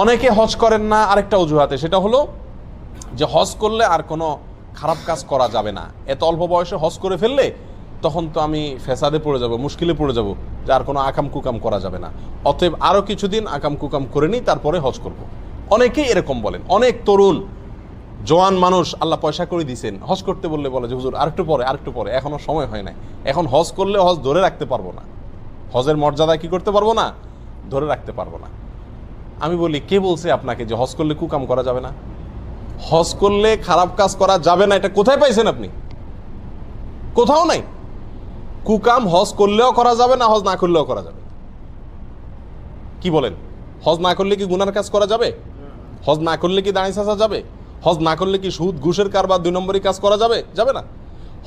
অনেকে হজ করেন না আরেকটা অজুহাতে, সেটা হলো যে হজ করলে আর কোনো খারাপ কাজ করা যাবে না, এত অল্প বয়সে হজ করে ফেললে তখন তো আমি ফেসাদে পড়ে যাব, মুশকিলে পড়ে যাব, যে আর কোনো আকাম কুকাম করা যাবে না, অতএব আরও কিছুদিন আকাম কুকাম করে নিই তারপরে হজ করব। অনেকেই এরকম বলেন। অনেক তরুণ জওয়ান মানুষ আল্লাহ পয়সা করে দিয়েছেন, হজ করতে বললে বলে যে হুজুর আরেকটু পরে, এখনো সময় হয় নাই, এখন হজ করলে হজ ধরে রাখতে পারবো না, হজের মর্যাদা কি করতে পারবো না, ধরে রাখতে পারবো না। আমি বলি, কে বলছে আপনাকে যে হজ করলে কুকাম করা যাবে না? হজ করলে খারাপ কাজ করা যাবে না, এটা কোথায় পাইছেন আপনি? কোথাও নাই। কুকাম হজ করলেও করা যাবে না, হজ না করলেও করা যাবে। কি বলেন? হজ না করলে কি গুনার কাজ করা যাবে? হজ না করলে কি দাঁড়িয়ে চাচা যাবে? হজ না করলে কি সুদ ঘুষের কারবার 2 নম্বরই কাজ করা যাবে? যাবে না।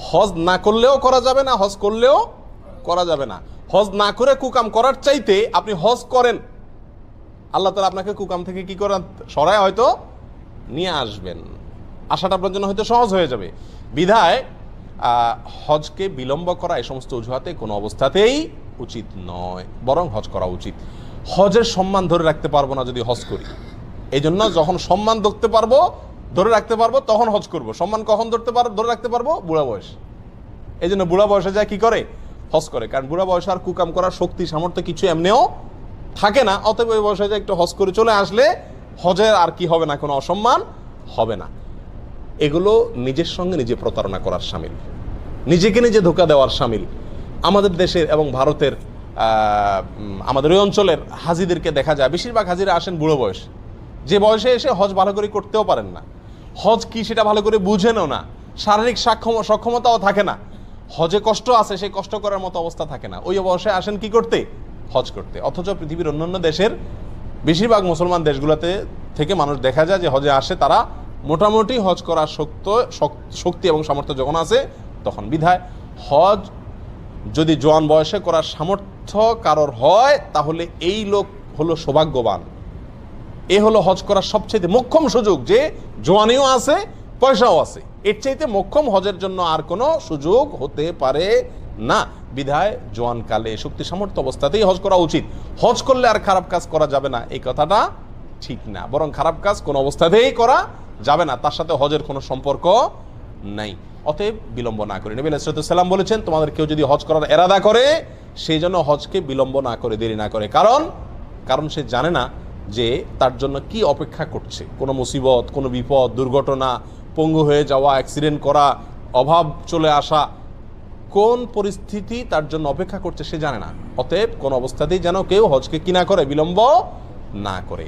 হজ না করলেও করা যাবে না, হজ করলেও করা যাবে না। হজ না করে কুকাম করার চাইতে আপনি হজ করেন, আল্লাহ তাআলা আপনাকে কুকাম থেকে কি করেন, সরায় হয়তো নিয়ে আসবেন, আশাটা আপনার জন্য হয়তো সহজ হয়ে যাবে। বিধায় হজকে বিলম্ব করা এই সমস্ত অজুহাতে কোনো অবস্থাতেই উচিত নয়, বরং হজ করা উচিত। হজের সম্মান ধরে রাখতে পারবো না যদি হজ করি, এই জন্য যখন সম্মান ধরে রাখতে পারবো তখন হজ করব। সম্মান কখন ধরে রাখতে পারবো? বুড়া বয়স। এই জন্য বুড়া বয়সে যায় কি করে, হজ করে, কারণ বুড়া বয়সে আর কুকাম করার শক্তি সামর্থ্য কিছু এমনিও থাকে না। অতএব ওই বয়সে যায় একটু হজ করে চলে আসলে হজের আর কি হবে না, কোনো অসম্মান হবে না। এগুলো নিজের সঙ্গে নিজে প্রতারণা করার শামিল, নিজেকে নিজে ধোঁকা দেওয়ার শামিল। আমাদের দেশের এবং ভারতের আমাদের ওই অঞ্চলের হাজিদেরকে দেখা যায়, বেশিরভাগ হাজিরা আসেন বুড়ো বয়স, যে বয়সে এসে হজ ভালো করে করতেও পারেন না, হজ কি সেটা ভালো করে বুঝেনও না, শারীরিক সক্ষমতাও থাকে না, হজে কষ্ট আছে, সেই কষ্ট করার মতো অবস্থা থাকে না, ওই বয়সে আসেন কি করতে, হজ করতে। অথচ পৃথিবীর অন্যান্য দেশের বেশিরভাগ মুসলমান দেশগুলোতে থেকে মানুষ দেখা যায় যে হজে আসে, তারা মোটামুটি হজ করার শক্তি এবং সামর্থ্য যখন আছে তখন। বিধায় হজ যদি জোয়ান বয়সে করার সামর্থ্য কারোর হয়, তাহলে এই লোক হলো সৌভাগ্যবান। এ হলো হজ করার সবচেয়ে মোক্ষম সুযোগ, যে জোয়ানিও আছে, পয়সাও আছে। এর চাইতে মোক্ষম হজের জন্য আর কোনো সুযোগ হতে পারে না। বিধায় জোয়ানকালে শক্তি সামর্থ্য অবস্থাতেই হজ করা উচিত। হজ করলে আর খারাপ কাজ করা যাবে না, এই কথাটা ঠিক না, বরং খারাপ কাজ কোনো অবস্থাতেই করা যাবে না, তার সাথে হজের কোনো সম্পর্ক নাই। অতএব বিলম্ব না করে, নবী আলাইহিস সালাম বলেছেন, তোমাদের কেউ যদি হজ করার এরাদা করে, সেই জন্য হজকে বিলম্ব না করে, দেরি না করে। কারণ সে জানে না যে তার জন্য কি অপেক্ষা করছে, কোনো মুসিবত, কোনো বিপদ, দুর্ঘটনা, পঙ্গু হয়ে যাওয়া, অ্যাক্সিডেন্ট করা, অভাব চলে আসা, কোন পরিস্থিতি তার জন্য অপেক্ষা করছে সে জানে না। অতএব কোন অবস্থাতেই যেন কেউ হজকে কি না করে, বিলম্ব না করে।